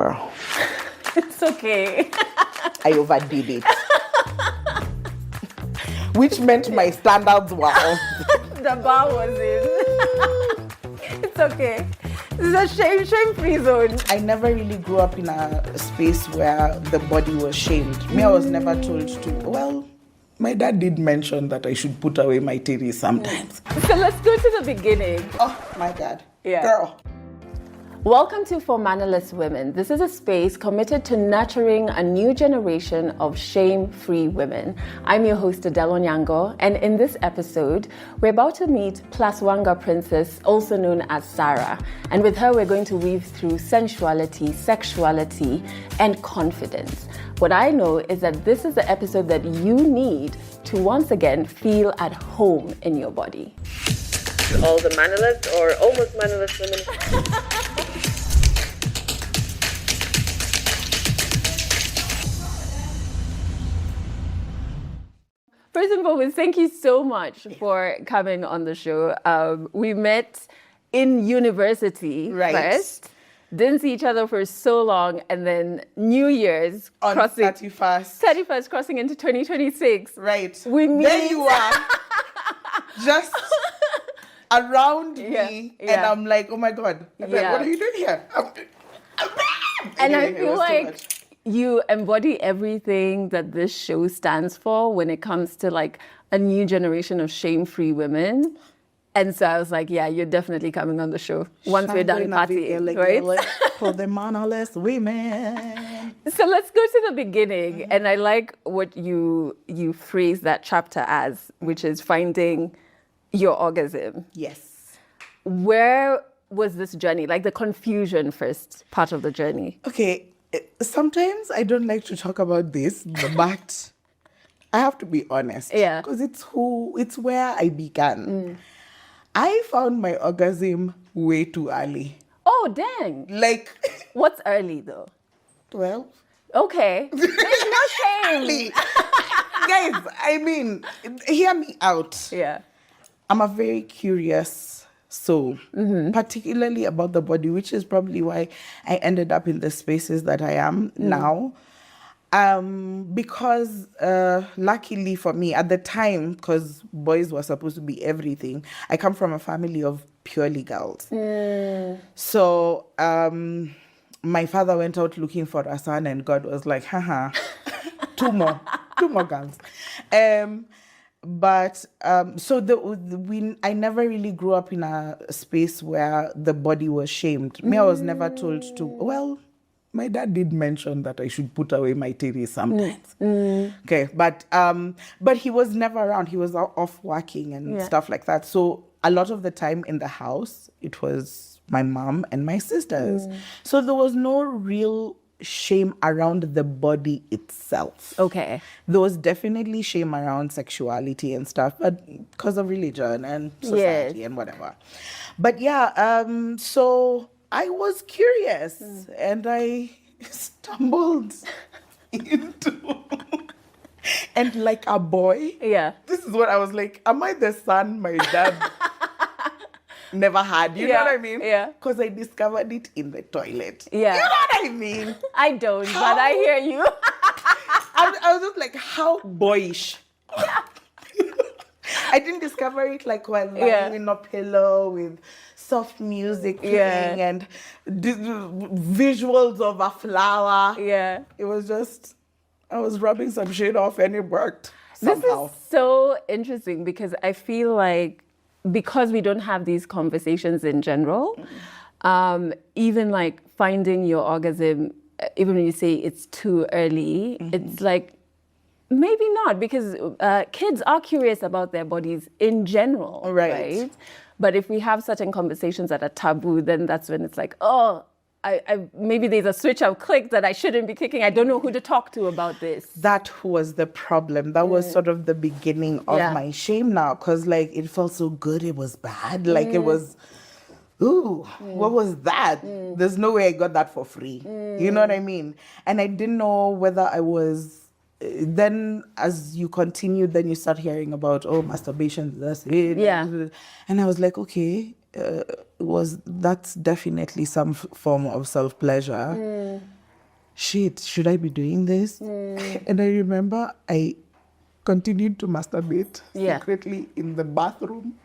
Girl. It's okay. I overdid it. Which meant my standards were off. The bar was in. It's okay. This is a shame-free zone. I never really grew up in a space where the body was shamed. Me, I was never told to. Well, my dad did mention that I should put away my titties sometimes. So let's go to the beginning. Oh, my God. Yeah. Girl. Welcome to For Mannerless Women. This is a space committed to nurturing a new generation of shame-free women. I'm your host, Adelle Onyango, and in this episode, we're about to meet Wanga Princess, also known as Sarah. And with her, we're going to weave through sensuality, sexuality, and confidence. What I know is that this is the episode that you need to once again feel at home in your body. All the mannerless or almost mannerless women. First and foremost, thank you so much for coming on the show. We met in university first, didn't see each other for so long, and then New Year's on crossing 31st crossing into 2026. Right. We meet. There you are. Just around me, and I'm like, oh my God. I'm like, what are you doing here? And I feel like you embody everything that this show stands for when it comes to like a new generation of shame-free women. And so I was like, yeah, you're definitely coming on the show once we're done partying, right? For the mannerless women. So let's go to the beginning. And I like what you phrase that chapter as, which is finding your orgasm. Yes. Where was this journey? Like the confusion first part of the journey. Okay. Sometimes I don't like to talk about this, but I have to be honest. Yeah. Because it's where I began. I found my orgasm way too early. Oh, dang. Like. What's early though? 12. Okay. There's no shame. Guys, I mean, hear me out. Yeah. I'm a very curious soul, particularly about the body, which is probably why I ended up in the spaces that I am now. Because luckily for me, at the time, because boys were supposed to be everything, I come from a family of purely girls. So my father went out looking for a son, and God was like, haha, two more girls. But so I never really grew up in a space where the body was shamed. Me, I was never told to. Well, my dad did mention that I should put away my titties sometimes. Okay, but he was never around. He was off working and stuff like that. So a lot of the time in the house, it was my mom and my sisters. So there was no real shame around the body itself. Okay. There was definitely shame around sexuality and stuff, but because of religion and society and whatever. But yeah, so I was curious and I stumbled into and like a boy. Yeah. This is what I was like, am I the son my dad never had? You know what I mean? Yeah. Because I discovered it in the toilet. Yeah. You know what I mean? I don't, but I hear you. I was just like, how boyish. I didn't discover it like while lying in a pillow with soft music playing and visuals of a flower. Yeah. It was just, I was rubbing some shit off and it worked somehow. This is so interesting because I feel like because we don't have these conversations in general, even like finding your orgasm, even when you say it's too early, it's like, maybe not, because kids are curious about their bodies in general, right? But if we have certain conversations that are taboo, then that's when it's like, oh, I maybe there's a switch I've clicked that I shouldn't be clicking. I don't know who to talk to about this. That was the problem. That was sort of the beginning of my shame now, because like it felt so good, it was bad. Like it was, ooh, what was that? There's no way I got that for free. You know what I mean? And I didn't know whether I was. Then as you continue, then you start hearing about, oh, masturbation, that's it. Yeah. And I was like, okay, that's definitely some form of self-pleasure. shit, should I be doing this? And I remember I continued to masturbate secretly in the bathroom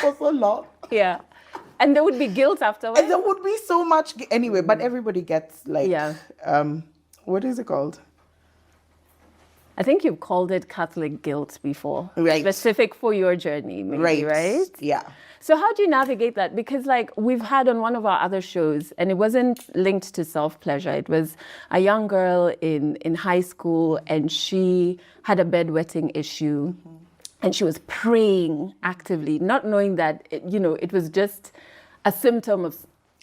for so long. Yeah. And there would be guilt afterwards. And there would be so much anyway, but everybody gets like what is it called? I think you've called it Catholic guilt before. Right. Specific for your journey, maybe, right? Yeah. So how do you navigate that? Because like we've had on one of our other shows, and it wasn't linked to self-pleasure. It was a young girl in high school, and she had a bedwetting issue. And she was praying actively, not knowing that, it was just a symptom of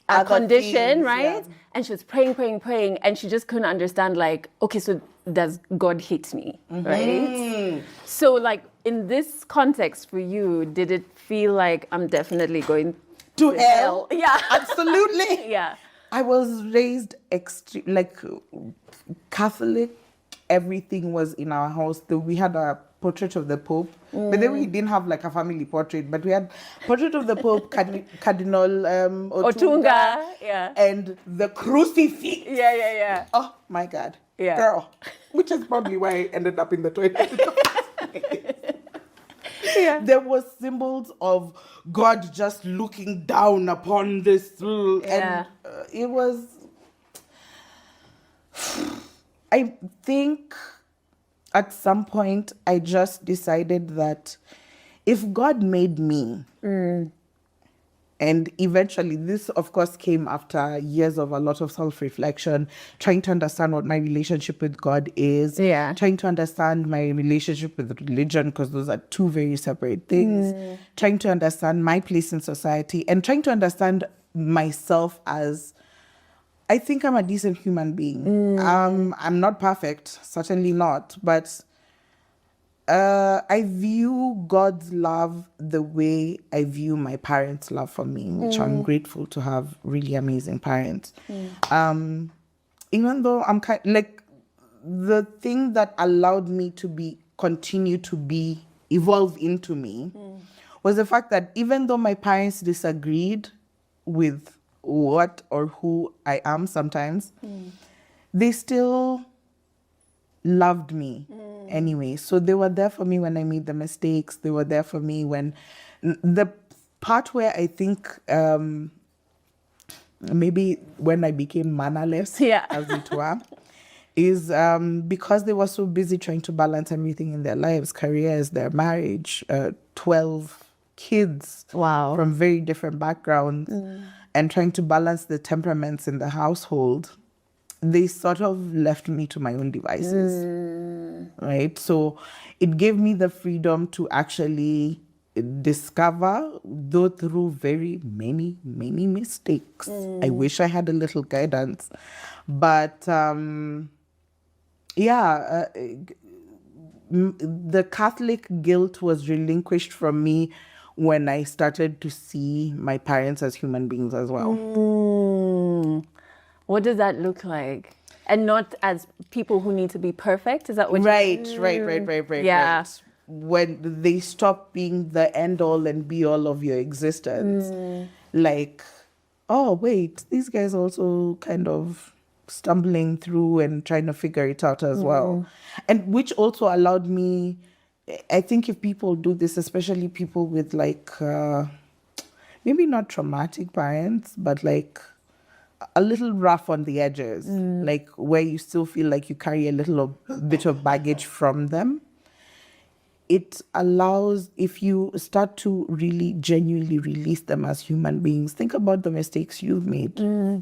a Other condition, things, right? yeah. And she was praying, and she just couldn't understand, like, okay, so does God hate me, right? So, like, in this context for you, did it feel like I'm definitely going To hell? Yeah. Absolutely. Yeah. I was raised Catholic. Everything was in our house. We had a portrait of the Pope, but then we didn't have like a family portrait, but we had portrait of the Pope, Cardinal Otunga, yeah. and the crucifix. Yeah. Oh my God. Yeah. Girl. Which is probably why I ended up in the toilet. Yeah. There was symbols of God just looking down upon this. And it was... I think at some point I just decided that if God made me, and eventually this of course came after years of a lot of self-reflection, trying to understand what my relationship with God is, trying to understand my relationship with religion, because those are two very separate things, trying to understand my place in society, and trying to understand myself as... I think I'm a decent human being. I'm not perfect, certainly not, but I view God's love the way I view my parents' love for me, which I'm grateful to have really amazing parents. Even though I'm the thing that allowed me to continue to evolve into me was the fact that even though my parents disagreed with what or who I am sometimes, they still loved me anyway. So they were there for me when I made the mistakes. They were there for me when... The part where I think maybe when I became mannerless, as it were, is because they were so busy trying to balance everything in their lives, careers, their marriage, 12 kids from very different backgrounds, and trying to balance the temperaments in the household, they sort of left me to my own devices, right? So it gave me the freedom to actually discover, though through very many mistakes. I wish I had a little guidance. But the Catholic guilt was relinquished from me when I started to see my parents as human beings as well. What does that look like? And not as people who need to be perfect? Is that what Right. Yeah. Right. When they stop being the end all and be all of your existence. Like, oh, wait, these guys also kind of stumbling through and trying to figure it out as well. And which also allowed me... I think if people do this, especially people with like, maybe not traumatic parents, but like a little rough on the edges, like where you still feel like you carry a little bit of baggage from them, it allows, if you start to really genuinely release them as human beings, think about the mistakes you've made.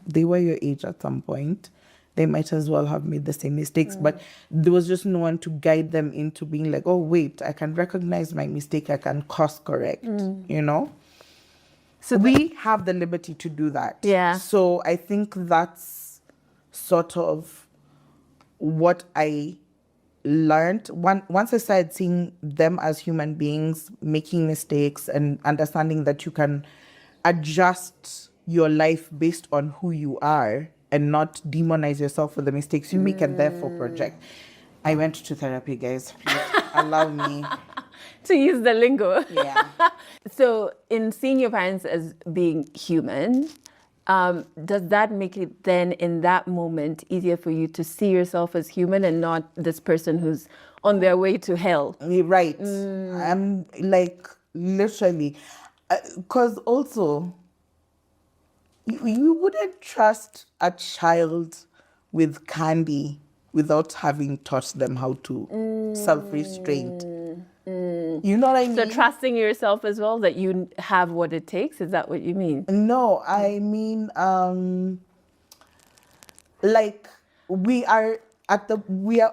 They were your age at some point. They might as well have made the same mistakes, but there was just no one to guide them into being like, oh, wait, I can recognize my mistake. I can course correct, you know? So we have the liberty to do that. Yeah. So I think that's sort of what I learned. Once I started seeing them as human beings, making mistakes and understanding that you can adjust your life based on who you are, and not demonize yourself for the mistakes you make and therefore project. I went to therapy, guys. Please allow me to use the lingo. Yeah. So in seeing your parents as being human, does that make it then in that moment easier for you to see yourself as human and not this person who's on their way to hell? Right. I'm like, literally. Because also, you wouldn't trust a child with candy without having taught them how to self-restraint. You know what I mean? So trusting yourself as well, that you have what it takes, is that what you mean? No, I mean, like we are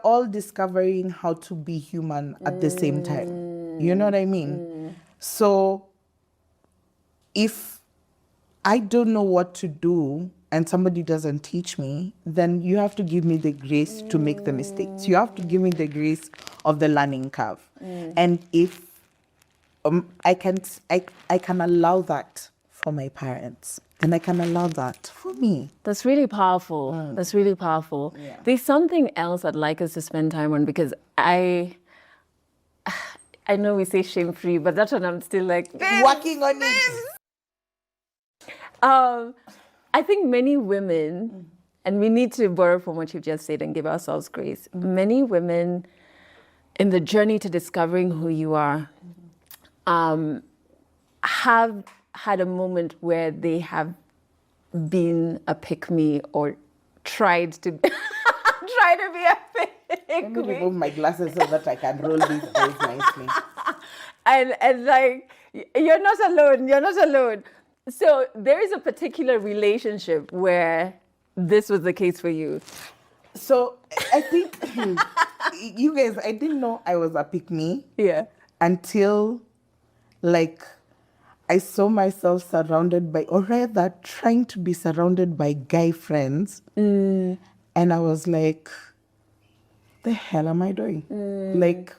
all discovering how to be human at the same time. You know what I mean? So if I don't know what to do and somebody doesn't teach me, then you have to give me the grace to make the mistakes. You have to give me the grace of the learning curve. And if I can allow that for my parents, then I can allow that for me. That's really powerful. That's really powerful. Yeah. There's something else I'd like us to spend time on, because I know we say shame-free, but that's what I'm still like, Working on it. I think many women, and we need to borrow from what you've just said and give ourselves grace. Many women in the journey to discovering who you are have had a moment where they have been a pick-me or tried to be a Let me pick-me. remove my glasses so that I can roll these eyes nicely. And like, you're not alone. So there is a particular relationship where this was the case for you. So I think you guys, I didn't know I was a pick-me Yeah. until like I saw myself surrounded by, or rather trying to be surrounded by guy friends. And I was like, the hell am I doing? Like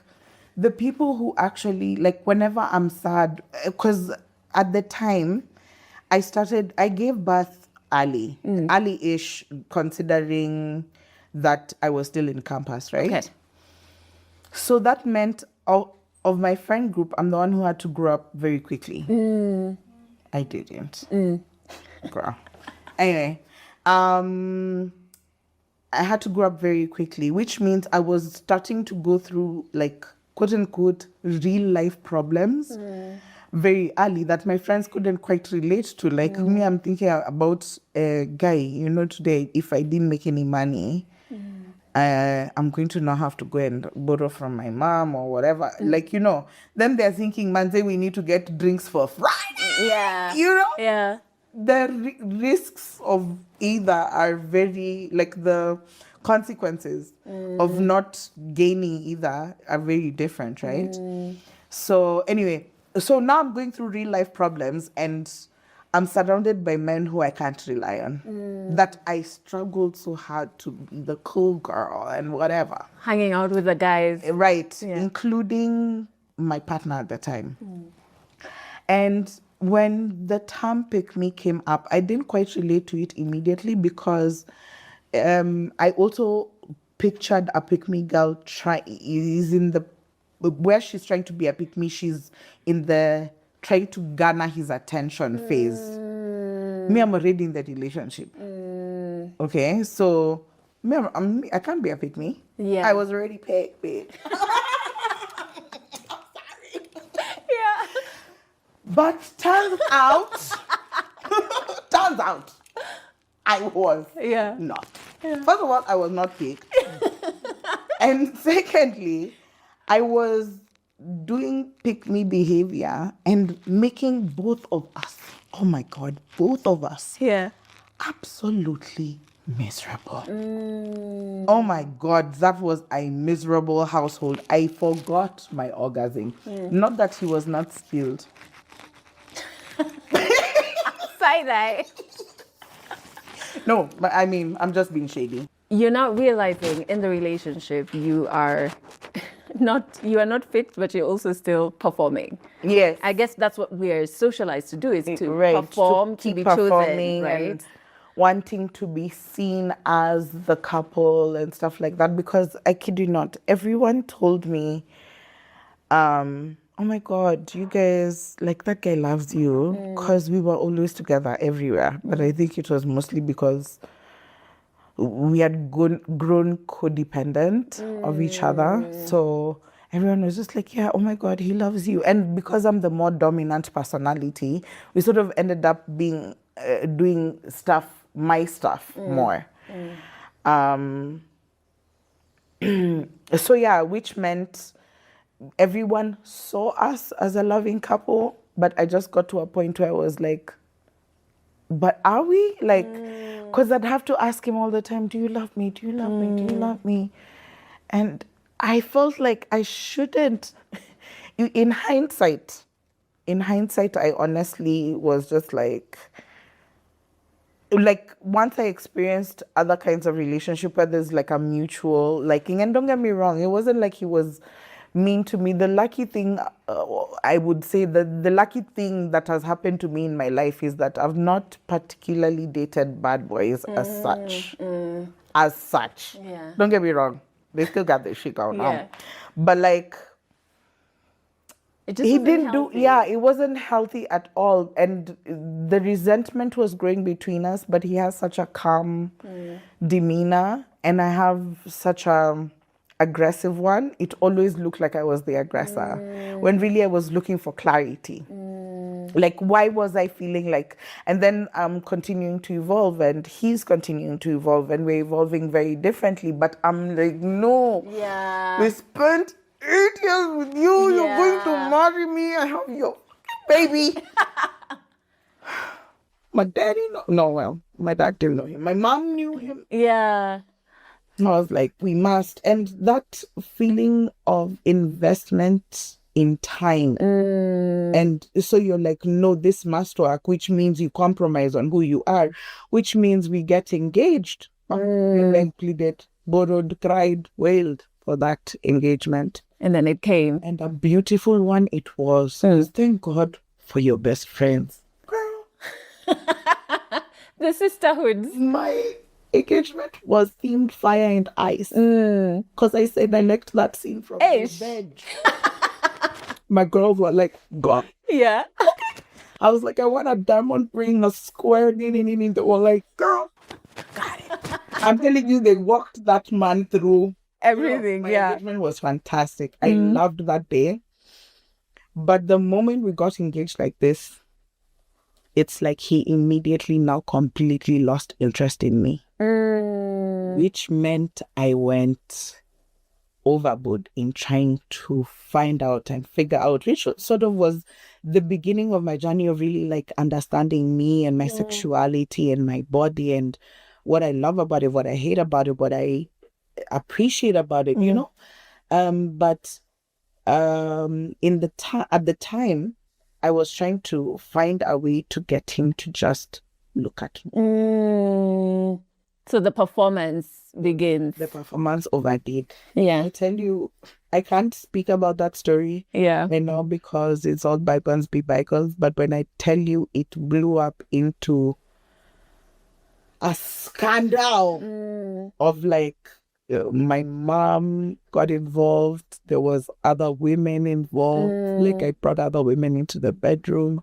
the people who actually, like whenever I'm sad, because at the time I gave birth early-ish, considering that I was still in campus, right? Okay. So that meant of my friend group, I'm the one who had to grow up very quickly. I didn't. Girl. Anyway, I had to grow up very quickly, which means I was starting to go through like quote unquote real life problems very early that my friends couldn't quite relate to. Like me, I'm thinking about a guy, today, if I didn't make any money, I'm going to now have to go and borrow from my mom or whatever. Like, then they're thinking, Manze, we need to get drinks for Friday. Yeah. Yeah. The risks of either are very, like the consequences of not gaining either are very different, right? So anyway, so now I'm going through real life problems and I'm surrounded by men who I can't rely on. That I struggled so hard to be the cool girl and whatever. Hanging out with the guys. Right, Yeah. including my partner at the time. And when the term pick me came up, I didn't quite relate to it immediately because I also pictured a pick me girl where she's trying to be a pick me, she's in the trying to garner his attention phase. Me, I'm already in that relationship. Okay, so I can't be a pick me. Yeah. I was already picked, babe. Yeah. But turns out, I was not. Yeah. First of all, I was not picked. And secondly, I was doing pick-me behavior and making both of us, oh my God, both of us, Yeah. absolutely miserable. Oh my God, that was a miserable household. I forgot my orgasm. Not that he was not skilled. Side-eye. No, but I mean, I'm just being shady. You're not realizing in the relationship you are not fit, but you're also still performing. Yes. I guess that's what we're socialized to do, is to Right, perform, to keep be chosen, performing right? and wanting to be seen as the couple and stuff like that. Because I kid you not, everyone told me, oh my God, you guys, like that guy loves you, because we were always together everywhere. But I think it was mostly because we had grown codependent of each other. So everyone was just like, yeah, oh my God, he loves you. And because I'm the more dominant personality, we sort of ended up being doing my stuff more. So yeah, which meant everyone saw us as a loving couple, but I just got to a point where I was like, but are we? Like, because I'd have to ask him all the time, do you love me? Do you love me? Do you love me? And I felt like I shouldn't. In hindsight, I honestly was just like once I experienced other kinds of relationship where there's like a mutual liking, and don't get me wrong, it wasn't like he was mean to me. The lucky thing, I would say that the lucky thing that has happened to me in my life is that I've not particularly dated bad boys as such. As such. Yeah. Don't get me wrong, they still got their shit out Yeah. now. But like, It just he wasn't didn't healthy. it wasn't healthy at all. And the resentment was growing between us, but he has such a calm demeanor, and I have such a aggressive one. It always looked like I was the aggressor when really I was looking for clarity. Like, why was I feeling like, and then I'm continuing to evolve and he's continuing to evolve and we're evolving very differently, but I'm like, no, Yeah. we spent 8 years with you. You're going to marry me. I have your baby. My daddy, well, my dad didn't know him. My mom knew him. Yeah. I was like, we must. And that feeling of investment in time. And so you're like, no, this must work, which means you compromise on who you are, which means we get engaged. And then pleaded, borrowed, cried, wailed for that engagement. And then it came. And a beautiful one it was. Thank God for your best friends. Girl, The sisterhoods. my engagement was themed fire and ice. Because I said I liked that scene from Ish. Revenge. My girls were like, God. Yeah. I was like, I want a diamond ring, a square. They were like, girl, got it. I'm telling you, they walked that man through Everything, my yeah. engagement was fantastic. I loved that day. But the moment we got engaged like this, it's like he immediately now completely lost interest in me. Which meant I went overboard in trying to find out and figure out, which sort of was the beginning of my journey of really like understanding me and my sexuality and my body and what I love about it, what I hate about it, what I appreciate about it, you know. But at the time, I was trying to find a way to get him to just look at me. So the performance begins. The performance overdid. Yeah. I tell you, I can't speak about that story. Yeah. I know, because it's all bygones be bygones. But when I tell you, it blew up into a scandal of like, my mom got involved. There was other women involved. Like, I brought other women into the bedroom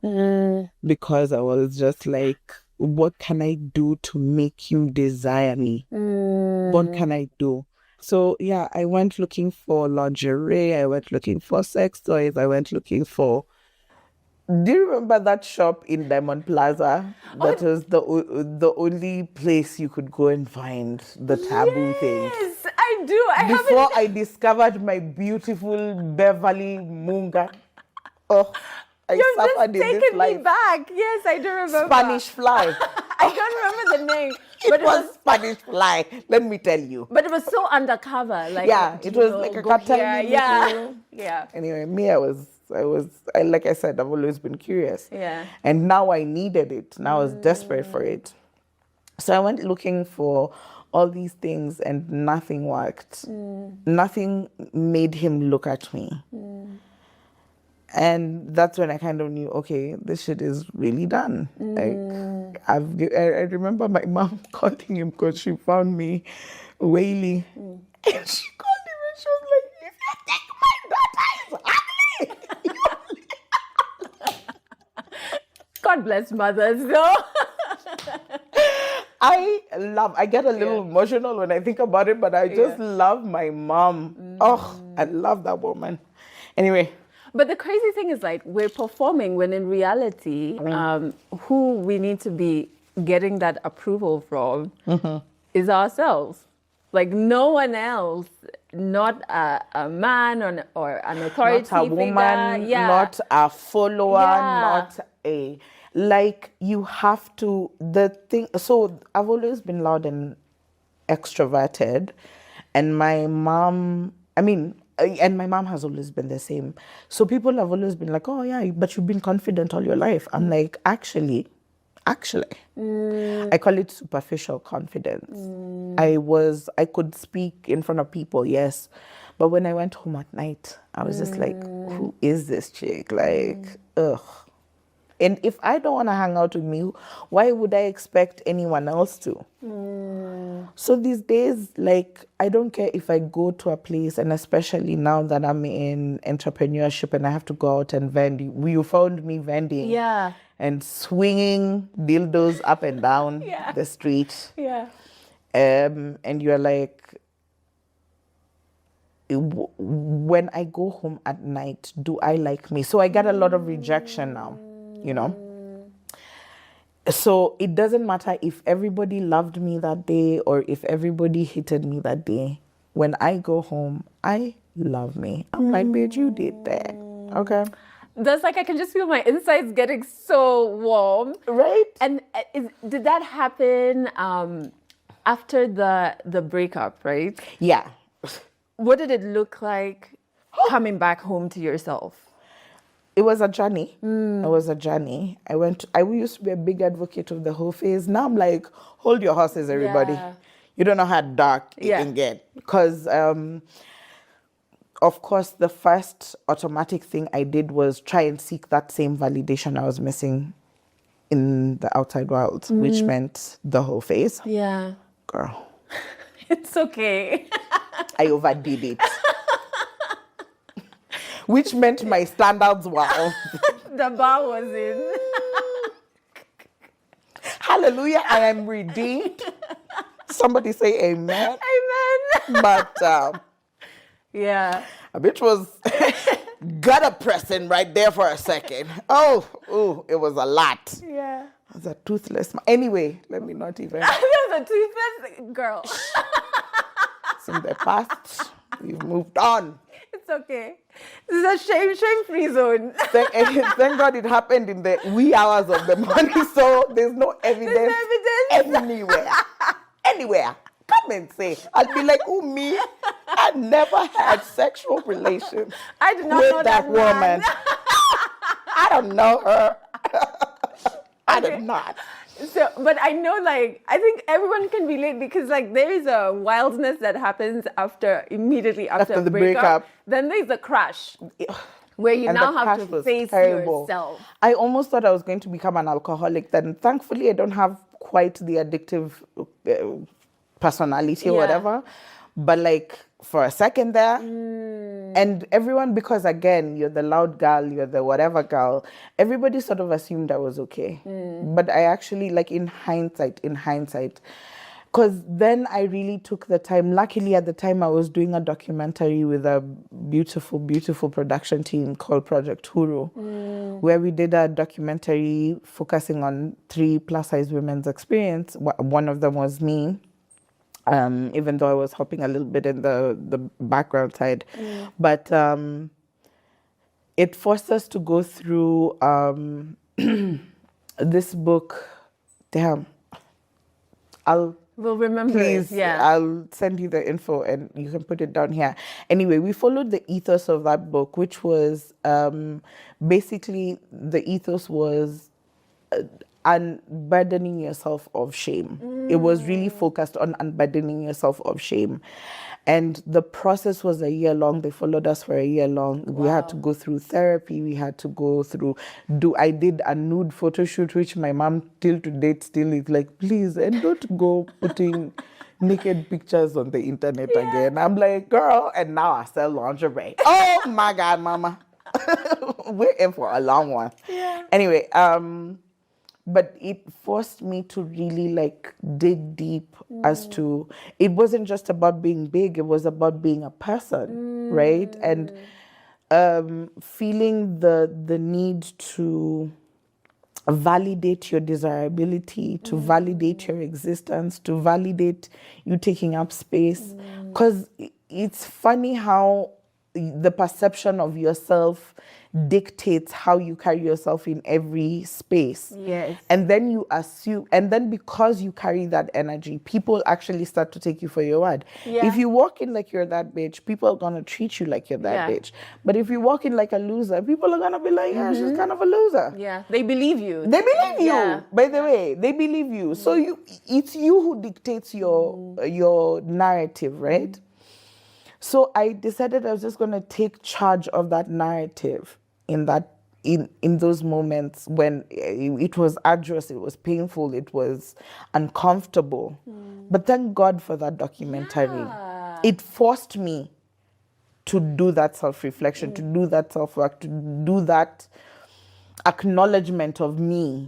because I was just like, what can I do to make him desire me? What can I do? So yeah, I went looking for lingerie. I went looking for sex toys. I went looking for... Do you remember that shop in Diamond Plaza? That was the only place you could go and find the taboo things. Yes, I do. Before I discovered my beautiful Beverly Munga. Oh, I You've suffered just in this taken me life. back. Yes, I do remember. Spanish fly. I don't remember the name. It was Spanish fly, let me tell you. But it was so undercover. Like, Yeah, it was like a cartel. Yeah. Yeah. Anyway, me, like I said, I've always been curious. Yeah. And now I needed it. Now I was desperate for it. So I went looking for all these things and nothing worked. Nothing made him look at me. And that's when I kind of knew, okay, this shit is really done. Like, I remember my mom calling him because she found me wailing. And she called him and she was like, if you think my daughter is ugly, you God bless mothers, though. I get a little emotional when I think about it, but I just love my mom. Oh, I love that woman. Anyway. But the crazy thing is, like, we're performing when in reality, who we need to be getting that approval from is ourselves. Like, no one else, not a man or an authority Not a woman, figure. Yeah. not a follower, Yeah. not a... Like, you have to... The thing... So, I've always been loud and extroverted. And my mom... and my mom has always been the same. So people have always been like, oh yeah, but you've been confident all your life. I'm like, actually, I call it superficial confidence. I could speak in front of people, yes. But when I went home at night, I was just like, who is this chick? Like, ugh. And if I don't want to hang out with me, why would I expect anyone else to? So these days, like, I don't care if I go to a place, and especially now that I'm in entrepreneurship and I have to go out and vend. You found me vending. Yeah. And swinging dildos up and down the street. Yeah. And you're like, when I go home at night, do I like me? So I get a lot of rejection now, you know? So it doesn't matter if everybody loved me that day or if everybody hated me that day. When I go home, I love me. I'm like, bitch, you did that. Okay. That's like, I can just feel my insides getting so warm. Right? And did that happen after the breakup, right? Yeah. What did it look like coming back home to yourself? It was a journey. It was a journey. I used to be a big advocate of the whole phase. Now I'm like, hold your horses, everybody. Yeah. You don't know how dark it can get. Because, of course, the first automatic thing I did was try and seek that same validation I was missing in the outside world, which meant the whole phase. Yeah. Girl. It's okay. I overdid it. Which meant my standards were off. The bar was in. Hallelujah, I am redeemed. Somebody say amen. Amen. But yeah. a bitch was gutter pressing right there for a second. Oh, it was a lot. Yeah. It was a toothless. Anyway, let me not even. That was a toothless girl. It's in the past. We've moved on. It's okay. This is a shame-free zone. Thank God it happened in the wee hours of the morning, so there's no evidence, anywhere. Come and say. I'll be like, oh, me? I never had sexual relations I did not with know that woman. I don't know her. I did not. So, but I know, like, I think everyone can relate because, like, there is a wildness that happens immediately after the breakup. breakup. Then there's a crash where you And now the have crash to was face terrible. yourself. I almost thought I was going to become an alcoholic. Then, thankfully, I don't have quite the addictive personality or whatever. But, like, for a second there, and everyone, because, again, you're the loud girl, you're the whatever girl, everybody sort of assumed I was okay. But I actually, like, in hindsight, because then I really took the time. Luckily, at the time, I was doing a documentary with a beautiful, beautiful production team called Project Huru, where we did a documentary focusing on 3 plus-size women's experience. One of them was me, even though I was helping a little bit in the background side. But it forced us to go through this book. Damn. We'll remember Please, it. Yeah. I'll send you the info and you can put it down here. Anyway, we followed the ethos of that book, which was basically the ethos was unburdening yourself of shame. It was really focused on unburdening yourself of shame. And the process was a year long. They followed us for a year long. Wow. We had to go through therapy. We had to go through, I did a nude photo shoot, which my mom till to date still is like, please, and don't go putting naked pictures on the internet again. I'm like, girl, and now I sell lingerie. Oh my God, mama. We're in for a long one. Yeah. Anyway, but it forced me to really like dig deep as to, it wasn't just about being big, it was about being a person, right? And feeling the need to validate your desirability, to validate your existence, to validate you taking up space. Because it's funny how the perception of yourself dictates how you carry yourself in every space. Yes. And then you assume, and then because you carry that energy, people actually start to take you for your word. Yeah. If you walk in like you're that bitch, people are gonna treat you like you're that bitch. But if you walk in like a loser, people are gonna be like, yeah, she's kind of a loser. Yeah, they believe you. They believe you. Yeah. By the way, they believe you. So it's you who dictates your narrative, right? So I decided I was just gonna take charge of that narrative in those moments when it was arduous, it was painful, it was uncomfortable. But thank God for that documentary. Yeah. It forced me to do that self-reflection, to do that self-work, to do that acknowledgement of me,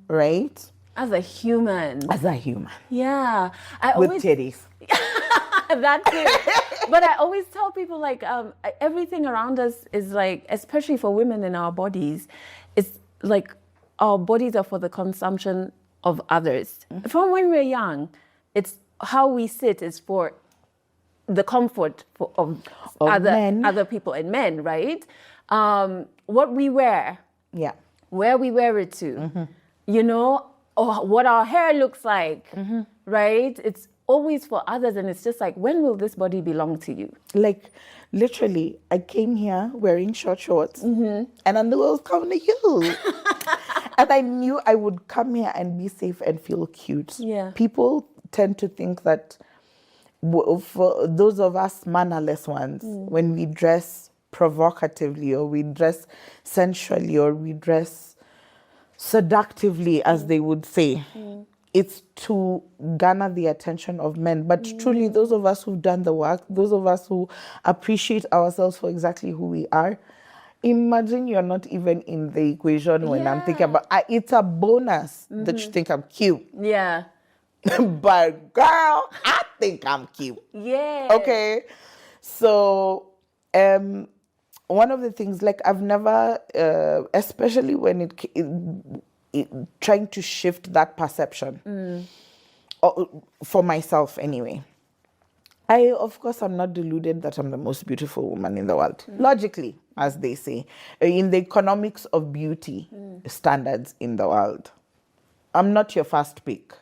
right? As a human. As a human. Yeah. With titties. That too. But I always tell people like everything around us is like, especially for women in our bodies, it's like our bodies are for the consumption of others. From when we're young, it's how we sit is for the comfort of other people and men, right? What we wear, where we wear it to, you know, or what our hair looks like, right? It's always for others, and it's just like, when will this body belong to you? Like, literally, I came here wearing short shorts, and I knew I was coming to you. And I knew I would come here and be safe and feel cute. Yeah. People tend to think that for those of us mannerless ones, when we dress provocatively, or we dress sensually, or we dress seductively, as they would say, it's to garner the attention of men. But truly, those of us who've done the work, those of us who appreciate ourselves for exactly who we are, imagine you're not even in the equation when I'm thinking about, it's a bonus that you think I'm cute. Yeah. But girl, I think I'm cute. Yeah. Okay. So, one of the things, like, I've never, especially when trying to shift that perception, for myself anyway. Of course, I'm not deluded that I'm the most beautiful woman in the world. Logically, as they say, in the economics of beauty standards in the world, I'm not your first pick.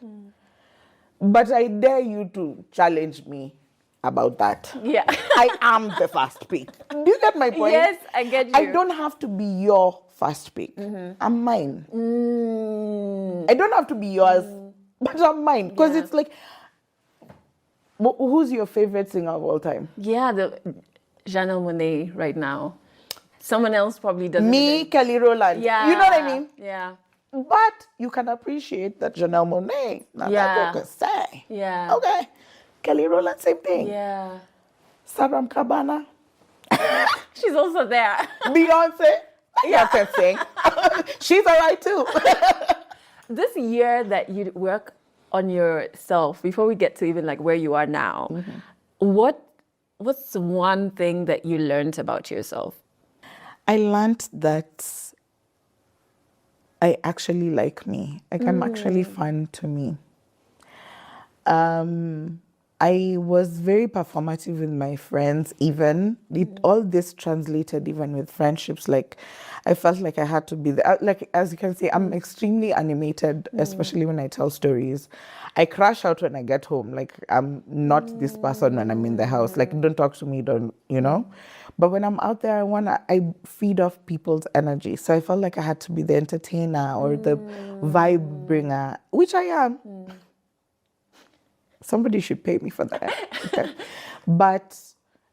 But I dare you to challenge me about that. Yeah. I am the first pick. Do you get my point? Yes, I get you. I don't have to be your first pick. I'm mine. I don't have to be yours, but I'm mine. Because it's like, who's your favorite singer of all time? Yeah, the Janelle Monáe right now. Someone else probably doesn't. Me, Kelly Rowland. Yeah. You know what I mean? Yeah. But you can appreciate that Janelle Monáe. Now that you can say. Yeah. Okay. Kelly Rowland, same thing. Yeah. Sarah Mukabana. She's also there. Beyonce. Yeah, can sing. She's all right too. This year that you work on yourself, before we get to even like where you are now, what's one thing that you learned about yourself? I learned that I actually like me. Like, I'm actually fun to me. I was very performative with my friends, even. All this translated even with friendships. Like, I felt like I had to be there. Like, as you can see, I'm extremely animated, especially when I tell stories. I crash out when I get home. Like, I'm not this person when I'm in the house. Like, don't talk to me, don't, you know? But when I'm out there, I feed off people's energy. So I felt like I had to be the entertainer or the vibe bringer, which I am. Somebody should pay me for that. Okay. But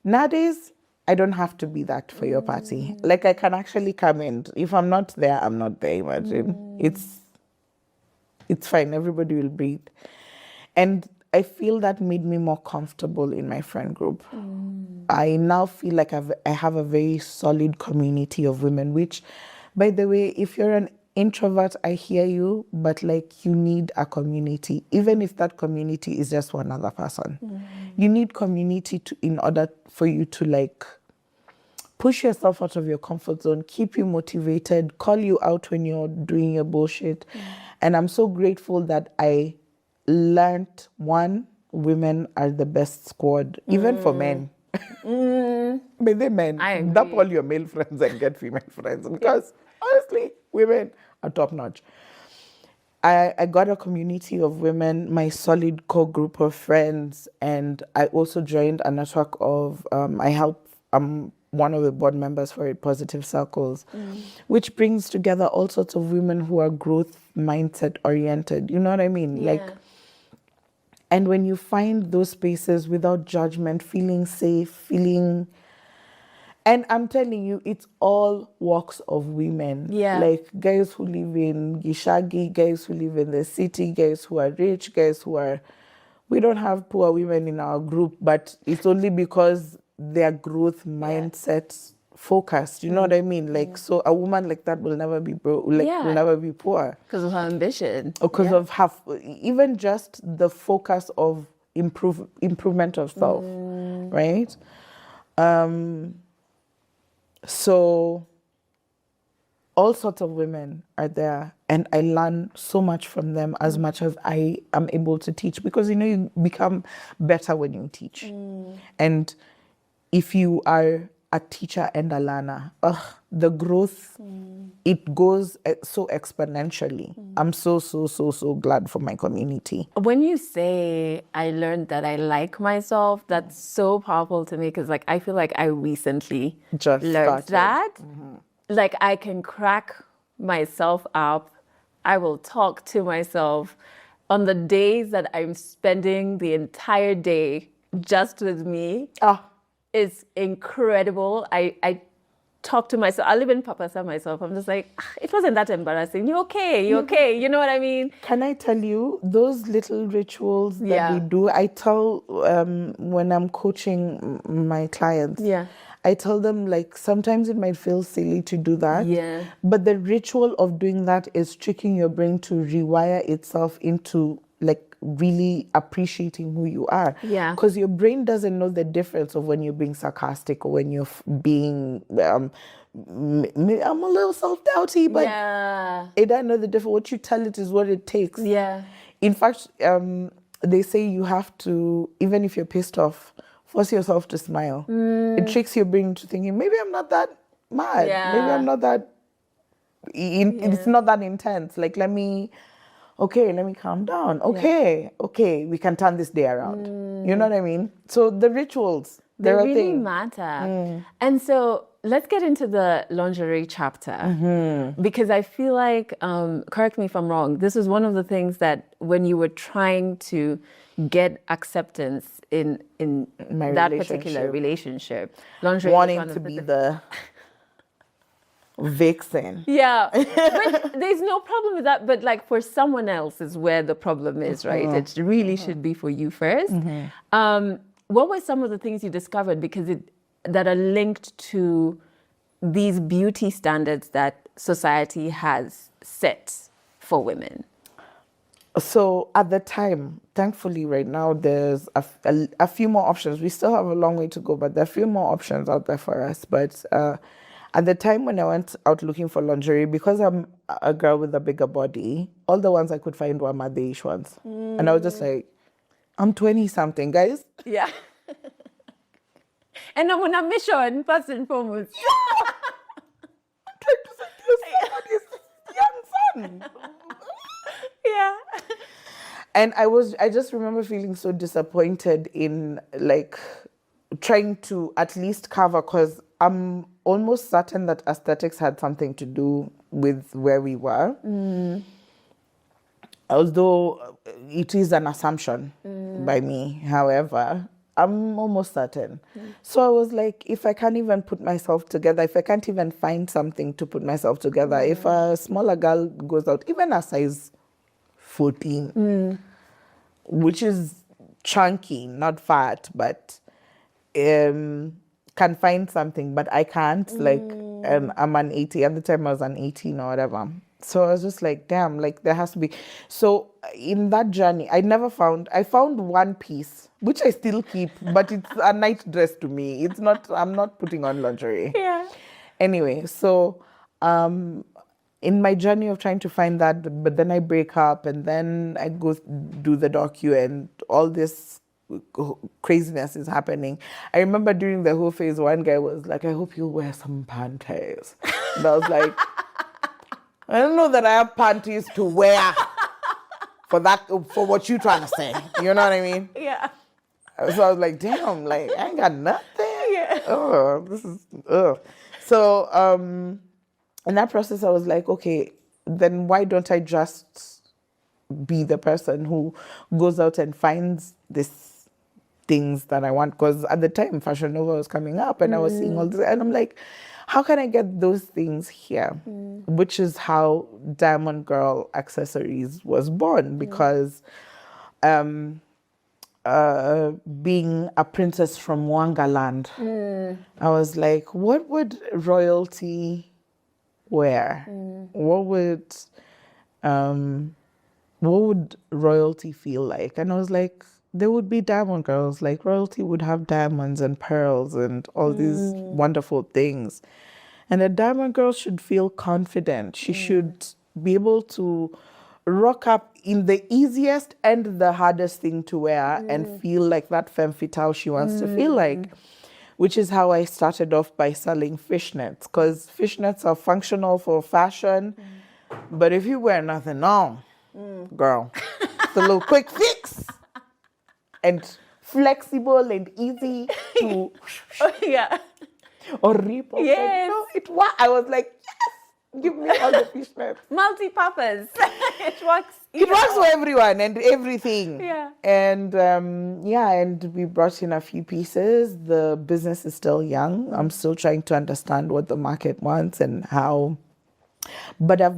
nowadays, I don't have to be that for your party. Like, I can actually come in. If I'm not there, I'm not there, imagine. It's fine. Everybody will breathe. And I feel that made me more comfortable in my friend group. I now feel like I have a very solid community of women, which, by the way, if you're an introvert, I hear you, but like you need a community, even if that community is just one other person. You need community in order for you to like push yourself out of your comfort zone, keep you motivated, call you out when you're doing your bullshit. And I'm so grateful that I learned, one, women are the best squad, even for men. But they men, I agree. dump all your male friends and get female friends, because honestly, women are top notch. I got a community of women, my solid core group of friends, and I also joined a network of, I'm one of the board members for it, Positive Circles, which brings together all sorts of women who are growth mindset oriented. You know what I mean? Like, and when you find those spaces without judgment, feeling safe, and I'm telling you, it's all walks of women. Yeah. Like guys who live in Gishagi, guys who live in the city, guys who are rich, we don't have poor women in our group, but it's only because their growth mindset focused. You know what I mean? Like, so a woman like that will never be broke, will never be poor. Because of her ambition. Or because of even just the focus of improvement of self, right? So all sorts of women are there, and I learn so much from them, as much as I am able to teach, because you become better when you teach. And if you are a teacher and a learner, the growth, it goes so exponentially. I'm so glad for my community. When you say I learned that I like myself, that's so powerful to me, because like I feel like I recently Just learned started. that. Like I can crack myself up. I will talk to myself on the days that I'm spending the entire day just with me. Is incredible. I talk to myself. I'll even papasa myself. I'm just like, it wasn't that embarrassing. You're okay. You're okay. You know what I mean? Can I tell you, those little rituals that we do, I tell when I'm coaching my clients, I tell them, like, sometimes it might feel silly to do that. But the ritual of doing that is tricking your brain to rewire itself into like really appreciating who you are. Because your brain doesn't know the difference of when you're being sarcastic or when you're being, I'm a little self-doubty, but it doesn't know the difference. What you tell it is what it takes. In fact, they say you have to, even if you're pissed off, force yourself to smile. It tricks your brain into thinking, maybe I'm not that mad. Maybe I'm not that, it's not that intense. Like, let me calm down. Okay, we can turn this day around. You know what I mean? So the rituals, they really matter. And so let's get into the lingerie chapter, because I feel like, correct me if I'm wrong, this is one of the things that when you were trying to get acceptance in that particular relationship, lingerie wanting to be the vixen. But there's no problem with that. But like for someone else is where the problem is, right? It really should be for you first. What were some of the things you discovered that are linked to these beauty standards that society has set for women? So at the time, thankfully right now, there's a few more options. We still have a long way to go, but there are a few more options out there for us. But at the time when I went out looking for lingerie, because I'm a girl with a bigger body, all the ones I could find were Madeish ones. And I was just like, I'm 20-something, guys. And I'm on a mission, first and foremost. I'm trying to seduce somebody's young son. And I just remember feeling so disappointed in like trying to at least cover, because I'm almost certain that aesthetics had something to do with where we were. Although it is an assumption by me, however, I'm almost certain. So I was like, if I can't even put myself together, if I can't even find something to put myself together, if a smaller girl goes out, even a size 14, which is chunky, not fat, but can find something, but I can't. Like, I'm an 80. At the time, I was an 18 or whatever. So I was just like, damn, like there has to be. So in that journey, I found one piece, which I still keep, but it's a night dress to me. It's not, I'm not putting on lingerie. Yeah. Anyway, so in my journey of trying to find that, but then I break up and then I go do the docu and all this craziness is happening. I remember during the whole phase, one guy was like, I hope you wear some panties. And I was like, I don't know that I have panties to wear for what you're trying to say. You know what I mean? Yeah. So I was like, damn, like I ain't got nothing. Yeah. Oh, this is So in that process I was like, okay, then why don't I just be the person who goes out and finds these things that I want? Because at the time Fashion Nova was coming up and I was seeing all this and I'm like, how can I get those things here? Which is how Diamond Girl Accessories was born, because being a princess from Wanga land, I was like, what would royalty wear? What would royalty feel like? And I was like, there would be diamond girls. Like royalty would have diamonds and pearls and all these wonderful things. And a diamond girl should feel confident. She should be able to rock up in the easiest and the hardest thing to wear and feel like that femme fatale she wants to feel like. Which is how I started off by selling fishnets, because fishnets are functional for fashion. But if you wear nothing on, girl, it's a little quick fix. And flexible and easy to Yeah. or rip off. Yes. I was like, yes, give me all the fishnets. Multi-purpose. It works. It works for everyone and everything. Yeah. And and we brought in a few pieces. The business is still young. I'm still trying to understand what the market wants and how. But I've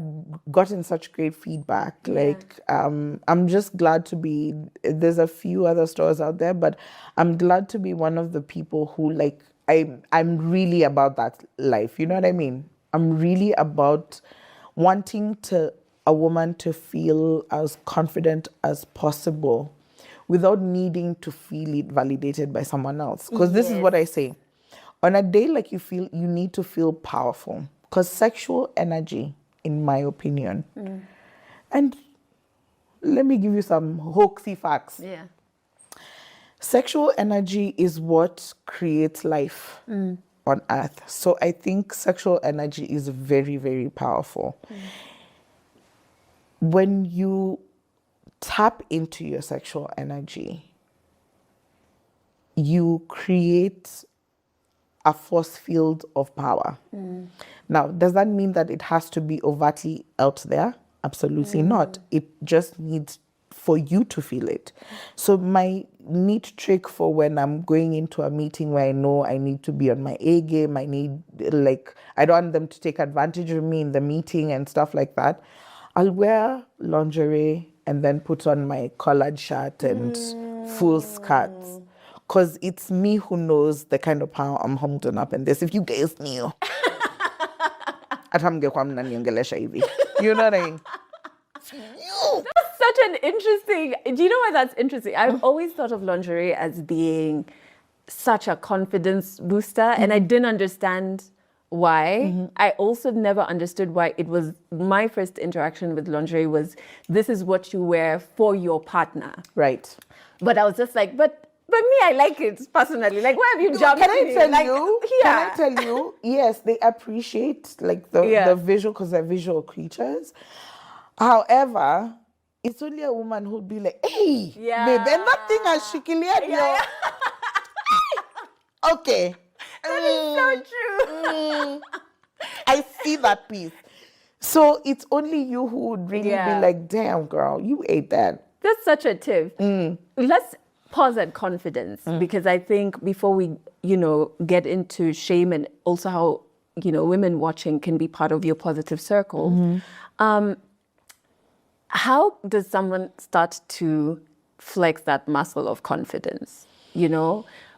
gotten such great feedback. Like, I'm just glad to be, there's a few other stores out there, but I'm glad to be one of the people who, like, I'm really about that life. You know what I mean? I'm really about wanting a woman to feel as confident as possible without needing to feel it validated by someone else. Because this is what I say. On a day like you need to feel powerful. Because sexual energy, in my opinion, and let me give you some hoaxy facts. Yeah. Sexual energy is what creates life on earth. So I think sexual energy is very, very powerful. When you tap into your sexual energy, you create a force field of power. Now, does that mean that it has to be overtly out there? Absolutely not. It just needs for you to feel it. So my neat trick for when I'm going into a meeting where I know I need to be on my A game, I don't want them to take advantage of me in the meeting and stuff like that. I'll wear lingerie and then put on my collared shirt and full skirts. Because it's me who knows the kind of power I'm holding up in this. If you guys knew. You know what I mean? That's such an interesting, do you know why that's interesting? I've always thought of lingerie as being such a confidence booster, and I didn't understand why. I also never understood why it was, my first interaction with lingerie was, this is what you wear for your partner. Right. But I was just like, but me, I like it personally. Like, why have you jumped Can I in? tell Like, you? yeah. Can I tell you? Yes, they appreciate like the visual, because they're visual creatures. However, it's only a woman who'd be like, hey, babe, and that thing has shikiliad you. Okay. That is so true. I see that piece. So it's only you who would really be like, damn, girl, you ate that. That's such a tip. Let's pause at confidence, because I think before we, get into shame and also how, women watching can be part of your positive circle. How does someone start to flex that muscle of confidence?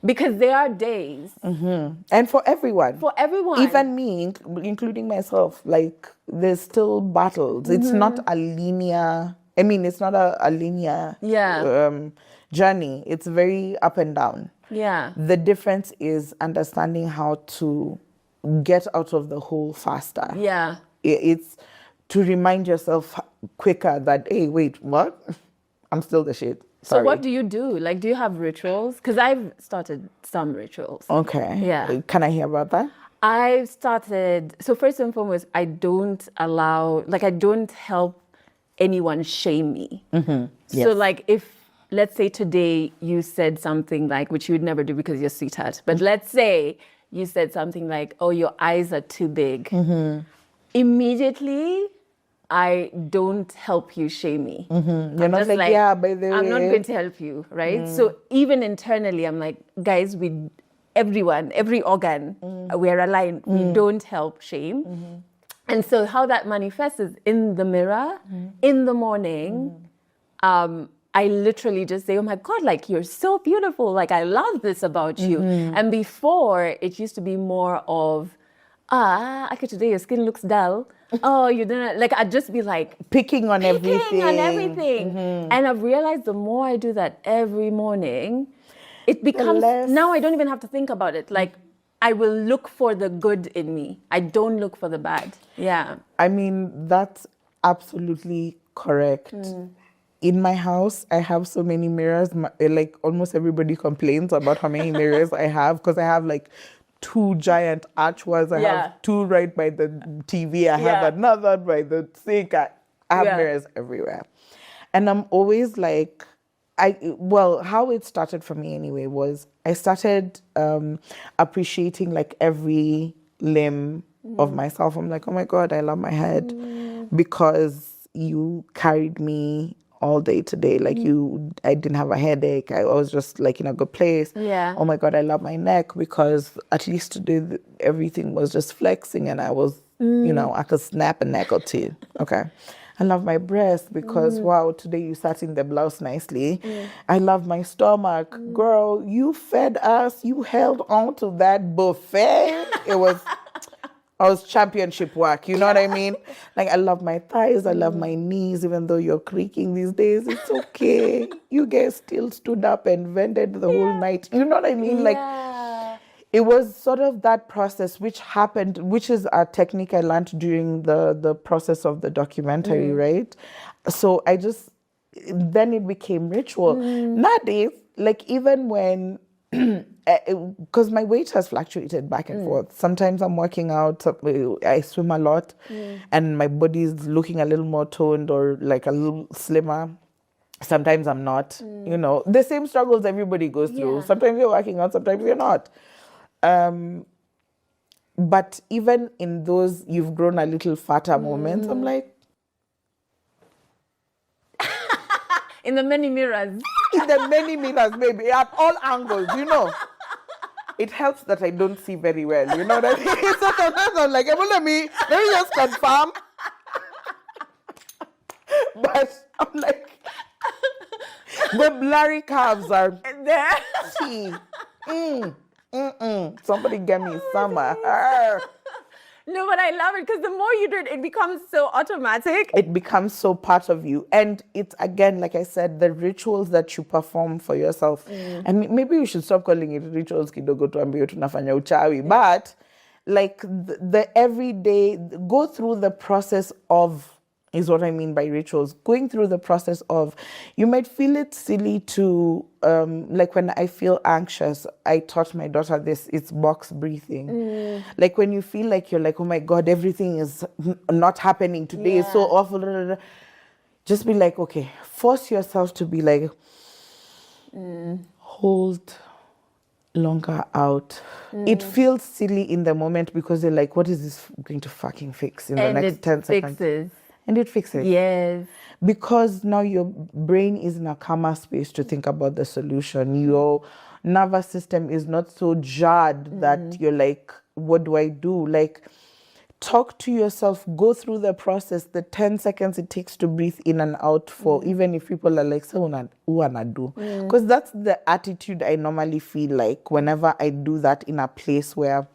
Because there are days And for everyone. for everyone. Even me, including myself, like there's still battles. It's not a linear, it's not a linear journey. It's very up and down. Yeah. The difference is understanding how to get out of the hole faster. Yeah. It's to remind yourself quicker that, hey, wait, what? I'm still the shit. So what do you do? Like, do you have rituals? Because I've started some rituals. Okay. Yeah. Can I hear about that? I've started, so first and foremost, I don't help anyone shame me. So Yes. like if, let's say today you said something like, which you would never do because you're a sweetheart, but let's say you said something like, oh, your eyes are too big. Immediately, I don't help you shame me. You're not like, yeah, by the way. I'm not going to help you, right? So even internally, I'm like, guys, everyone, every organ, we're aligned. We don't help shame. And so how that manifests is in the mirror, in the morning, I literally just say, oh my God, like you're so beautiful. Like I love this about you. And before it used to be more of, okay, today your skin looks dull. Oh, you didn't, like I'd just be like picking on everything. And I've realized the more I do that every morning, it becomes, now I don't even have to think about it. Like I will look for the good in me. I don't look for the bad. Yeah. I mean, that's absolutely correct. In my house, I have so many mirrors. Like almost everybody complains about how many mirrors I have because I have like 2 giant arch ones. I have 2 right by the TV. I have another by the sink. I have mirrors everywhere. And I'm always like, how it started for me anyway was I started appreciating like every limb of myself. I'm like, oh my God, I love my head because you carried me all day today. Like I didn't have a headache. I was just like in a good place. Yeah. Oh my God, I love my neck because at least today everything was just flexing and I was, I could snap a neck or 2. Okay. I love my breast because, wow, today you sat in the blouse nicely. I love my stomach. Girl, you fed us. You held on to that buffet. I was championship work, you know what I mean? Like, I love my thighs, I love my knees, even though you're creaking these days, it's okay. You guys still stood up and vented the whole night. You know what I mean? Like, it was sort of that process which happened, which is a technique I learned during the process of the documentary, right? So then it became ritual. Nowadays, like even when, because my weight has fluctuated back and forth. Sometimes I'm working out, I swim a lot, and my body is looking a little more toned or like a little slimmer. Sometimes I'm not, the same struggles everybody goes through. Sometimes you're working out, sometimes you're not. But even in those you've grown a little fatter moments, I'm like, in the many mirrors. In the many mirrors, maybe, at all angles, It helps that I don't see very well, you know what I mean? So sometimes I'm like, let me just confirm. But I'm like, the blurry curves are there. See. Somebody get me some. No, but I love it because the more you do it, it becomes so automatic. It becomes so part of you. And it's, again, like I said, the rituals that you perform for yourself. And maybe we should stop calling it rituals, kidogo tuambie tunafanya uchawi. But like the everyday, go through the process of, is what I mean by rituals. Going through the process of, you might feel it silly to, like when I feel anxious, I taught my daughter this, it's box breathing. Like when you feel like you're like, oh my God, everything is not happening today, it's so awful. Just be like, okay, force yourself to be like, hold longer out. It feels silly in the moment because you're like, what is this going to fucking fix in the next 10 seconds? And it fixes. Yes. Because now your brain is in a calmer space to think about the solution. Your nervous system is not so jarred that you're like, what do I do? Like, talk to yourself, go through the process, the 10 seconds it takes to breathe in and out for, even if people are like, so wanna do. Because that's the attitude I normally feel like whenever I do that in a place where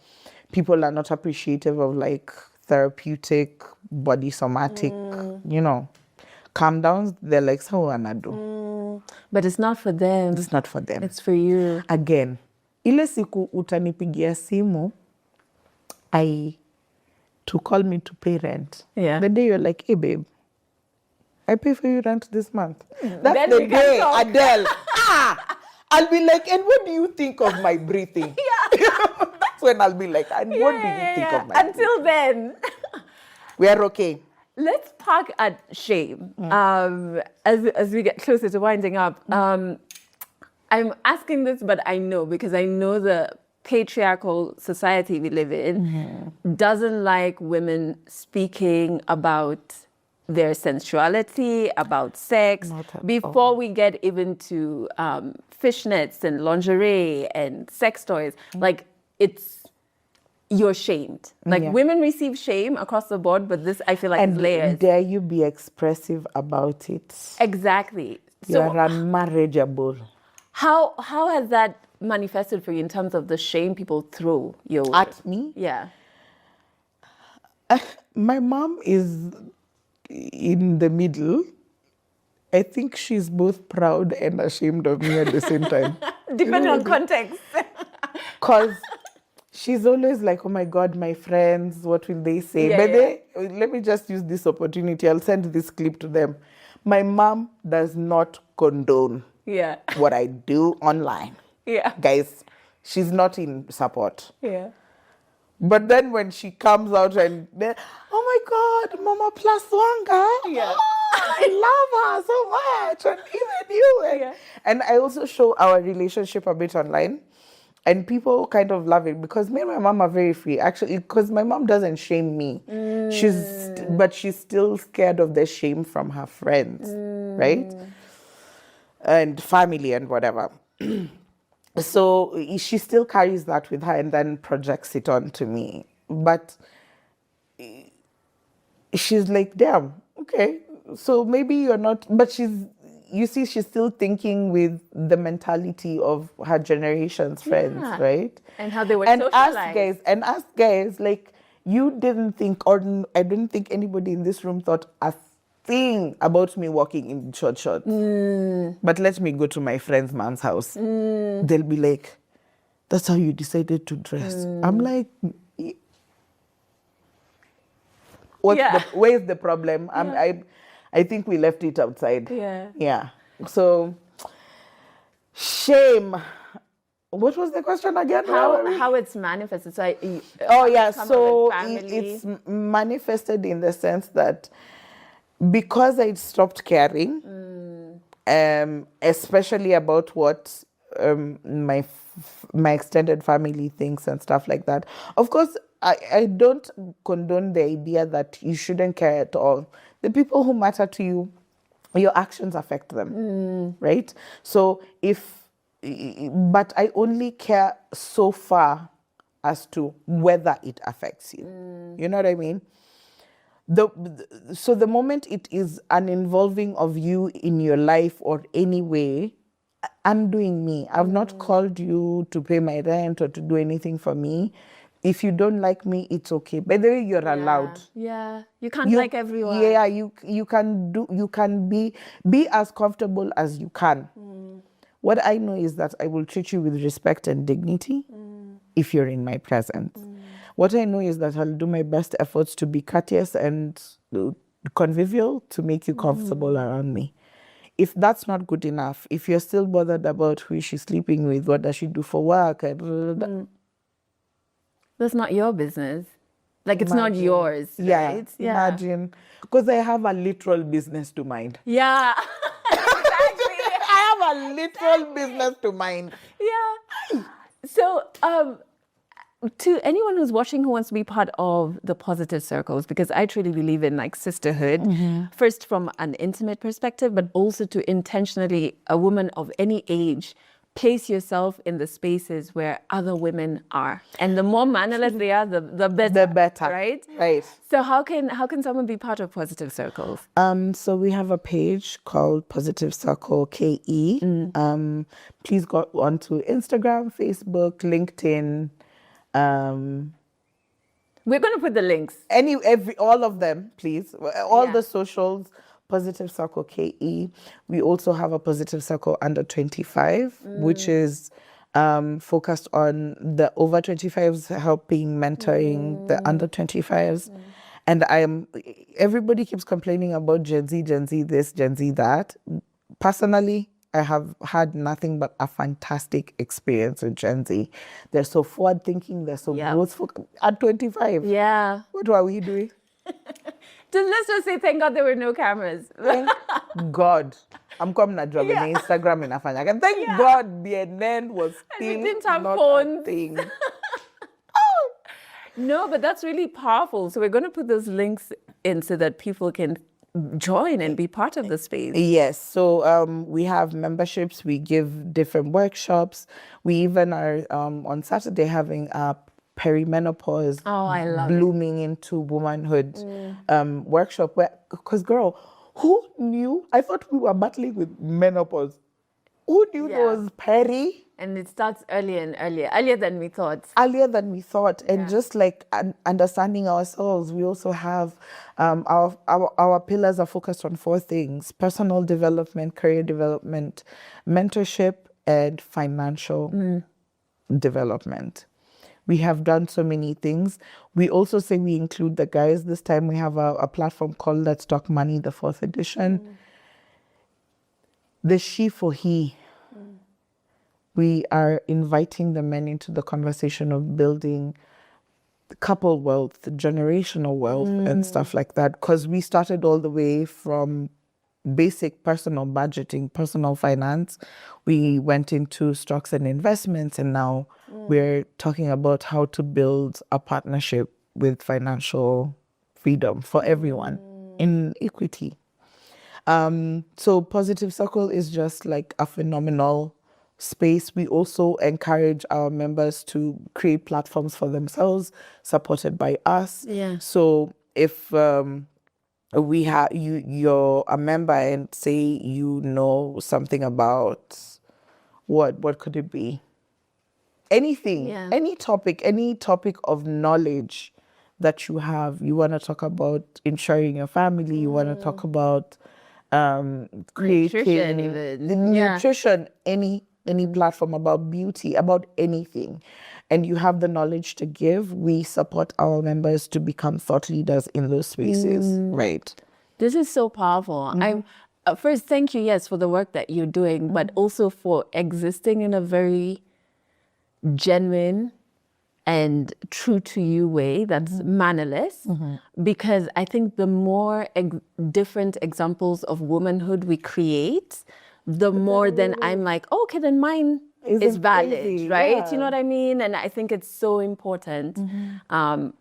people are not appreciative of like therapeutic, body somatic, calm downs, they're like, so wanna do. But it's not for them. It's not for them. It's for you. Again, ile siku utanipigia simu, to call me to pay rent. Yeah. The day you're like, hey babe, I pay for you rent this month. That's Then the we can day, talk. Adele. I'll be like, and what do you think of my breathing? That's when I'll be like, and what do you think of my Until then. We are okay. Let's park at shame. As we get closer to winding up, I'm asking this, but I know because I know the patriarchal society we live in doesn't like women speaking about their sensuality, about sex, before we get even to fishnets and lingerie and sex toys. Like you're shamed. Like women receive shame across the board, but this I feel like is layers. And dare you be expressive about it? Exactly. You are unmarriageable. How has that manifested for you in terms of the shame people throw your way? At me? Yeah. My mom is in the middle. I think she's both proud and ashamed of me at the same time. Depending on context. Because she's always like, oh my God, my friends, what will they say? Let me just use this opportunity. I'll send this clip to them. My mom does not condone what I do online. Yeah. Guys, she's not in support. Yeah. But then when she comes out and then, oh my God, Mama plus Wanga. Yeah. Oh, I love her so much. And even you. And I also show our relationship a bit online. And people kind of love it because me and my mom are very free. Actually, because my mom doesn't shame me. But she's still scared of the shame from her friends, right? And family and whatever. So she still carries that with her and then projects it onto me. But she's like, damn, okay. So maybe you're not, but she's still thinking with the mentality of her generation's friends, right? And how they were socialized. And us guys, like, you didn't think, or I don't think anybody in this room thought a thing about me walking in short shorts. But let me go to my friend's man's house. They'll be like, that's how you decided to dress. I'm like, where's the problem? I think we left it outside. Yeah. So, shame. What was the question again? How it's manifested? So it's manifested in the sense that because I stopped caring, especially about what my extended family thinks and stuff like that. Of course, I don't condone the idea that you shouldn't care at all. The people who matter to you, your actions affect them, right? So but I only care so far as to whether it affects you. You know what I mean? So the moment it is an involving of you in your life or any way, I'm doing me. I've not called you to pay my rent or to do anything for me. If you don't like me, it's okay. By the way, you're allowed. Yeah, you can't like everyone. Yeah, you can be as comfortable as you can. What I know is that I will treat you with respect and dignity if you're in my presence. What I know is that I'll do my best efforts to be courteous and convivial to make you comfortable around me. If that's not good enough, if you're still bothered about who she's sleeping with, what does she do for work, that's not your business. Like, it's not yours, right? Imagine. Because I have a literal business to mind. Yeah. I have a literal business to mind. Yeah. So, to anyone who's watching who wants to be part of the positive circles, because I truly believe in like sisterhood, first from an intimate perspective, but also to intentionally, a woman of any age, place yourself in the spaces where other women are. And the more mannerless they are, the better. The better. Right? Right. So how can someone be part of Positive Circles? So we have a page called Positive Circle KE. Please go onto Instagram, Facebook, LinkedIn, We're going to put the links. all of them, please. All Yeah. the socials, Positive Circle KE. We also have a Positive Circle under 25, which is focused on the over 25s, helping mentoring the under 25s. And everybody keeps complaining about Gen Z this, Gen Z that. Personally, I have had nothing but a fantastic experience with Gen Z. They're so forward thinking, they're so growthful. At 25, Yeah. what were we doing? Let's just say thank God there were no cameras. Thank God. I'm coming to drop an Instagram in Afanya. And thank God BNN was still didn't have not phones. a thing. No, but that's really powerful. So we're going to put those links in so that people can join and be part of the space. Yes. So we have memberships. We give different workshops. We even are on Saturday having a perimenopause I love blooming into womanhood workshop. Because girl, who knew? I thought we were battling with menopause. Who knew there was peri? And it starts earlier than we thought. Earlier than we thought. And just like understanding ourselves, we also have our pillars are focused on 4 things: personal development, career development, mentorship, and financial development. We have done so many things. We also say we include the guys. This time we have a platform called Let's Talk Money, the 4th edition. The she for he. We are inviting the men into the conversation of building couple wealth, generational wealth, and stuff like that. Because we started all the way from basic personal budgeting, personal finance. We went into stocks and investments, and now we're talking about how to build a partnership with financial freedom for everyone in equity. So Positive Circle is just like a phenomenal space. We also encourage our members to create platforms for themselves, supported by us. Yeah. So if you're a member and say you know something about what could it be? Anything, any topic of knowledge that you have. You want to talk about insuring your family. You want to talk about creating nutrition, any platform about beauty, about anything, and you have the knowledge to give. We support our members to become thought leaders in those spaces. Right. This is so powerful. First, thank you, yes, for the work that you're doing, but also for existing in a very genuine and true to you way that's mannerless, because I think the more different examples of womanhood we create, the more then I'm like, oh, okay, then mine is valid, crazy, right? You know what I mean? And I think it's so important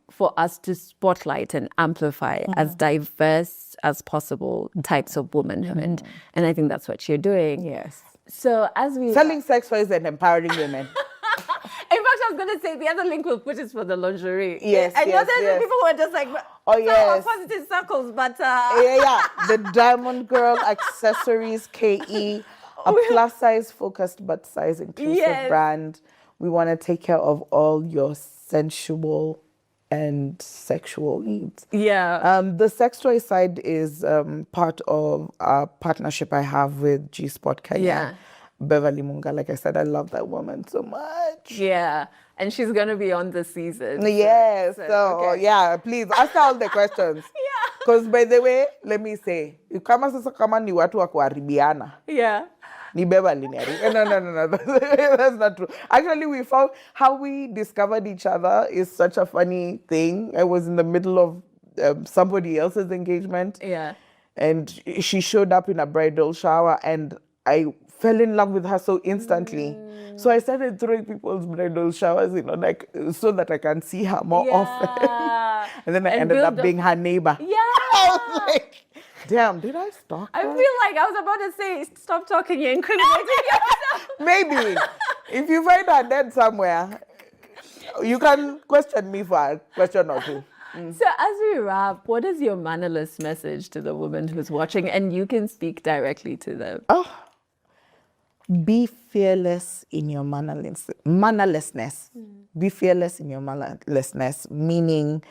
for us to spotlight and amplify as diverse as possible types of womanhood. And I think that's what you're doing. Yes. So as we... Selling sex toys and empowering women. In fact, I was going to say the other link we'll put is for the lingerie. Yes, I know there's people who are just like, Positive Circles, but... The Diamond Girl Accessories KE, a plus size focused but size inclusive brand. We want to take care of all your sensual and sexual needs. Yeah. The sex toy side is part of a partnership I have with G-Spot Kenya. Yeah. Beverly Munga, like I said, I love that woman so much. Yeah. And she's going to be on the season. Yes. Yeah, please ask her all the questions. Because by the way, let me say, kama sasa kama ni watu wa kuharibiana. Yeah. Ni Beverly ni No. That's not true. Actually, we found how we discovered each other is such a funny thing. I was in the middle of somebody else's engagement. Yeah. And she showed up in a bridal shower and I fell in love with her so instantly. So I started throwing people's bridal showers, like so that I can see her more often. And then I ended up being her neighbor. Yeah. I was like, damn, did I stalk her? I feel like I was about to say, stop talking, you're incriminating yourself. Maybe. If you find her dead somewhere, you can question me for a question or two. So as we wrap, what is your mannerless message to the woman who's watching? And you can speak directly to them. Be fearless in your mannerlessness. Be fearless in your mannerlessness, meaning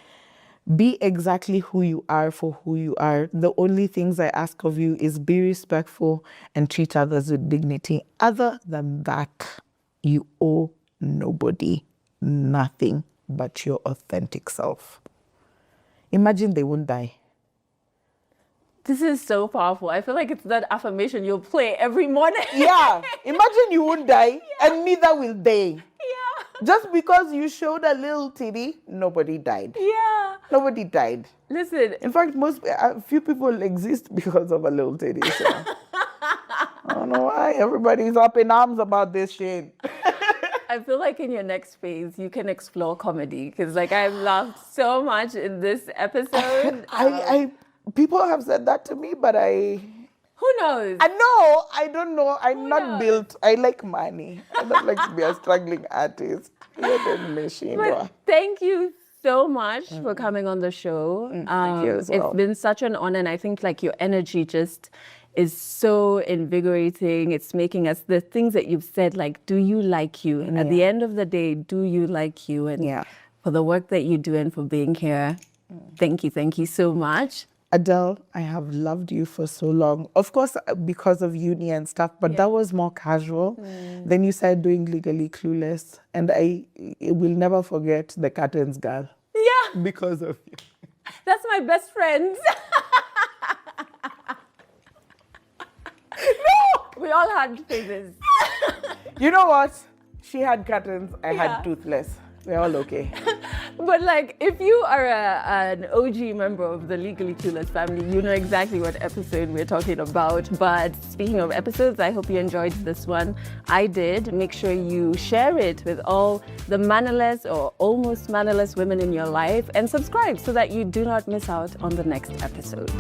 be exactly who you are for who you are. The only things I ask of you is be respectful and treat others with dignity. Other than that, you owe nobody nothing but your authentic self. Imagine they won't die. This is so powerful. I feel like it's that affirmation you'll play every morning. Yeah. Imagine you won't die and neither will they. Yeah. Just because you showed a little titty, nobody died. Yeah. Nobody died. Listen. In fact, a few people exist because of a little titty. So. I don't know why everybody's up in arms about this shit. I feel like in your next phase, you can explore comedy because, like, I've laughed so much in this episode. People have said that to me, but who knows? I don't know. I'm not built. I like money. I don't like to be a struggling artist. You're the machine. But thank you so much for coming on the show. Thank you as well. It's been such an honor, and I think like your energy just is so invigorating. It's making us, the things that you've said, like, do you like you? And at the end of the day, do you like you? And for the work that you do and for being here, thank you so much. Adele, I have loved you for so long. Of course, because of uni and stuff, but that was more casual. Then you started doing Legally Clueless. And I will never forget the curtains girl. Yeah. Because of you. That's my best friend. No! We all had phases. You know what? She had curtains, I had toothless. We're all okay. But like, if you are an OG member of the Legally Clueless family, you know exactly what episode we're talking about. But speaking of episodes, I hope you enjoyed this one. I did. Make sure you share it with all the mannerless or almost mannerless women in your life and subscribe so that you do not miss out on the next episode.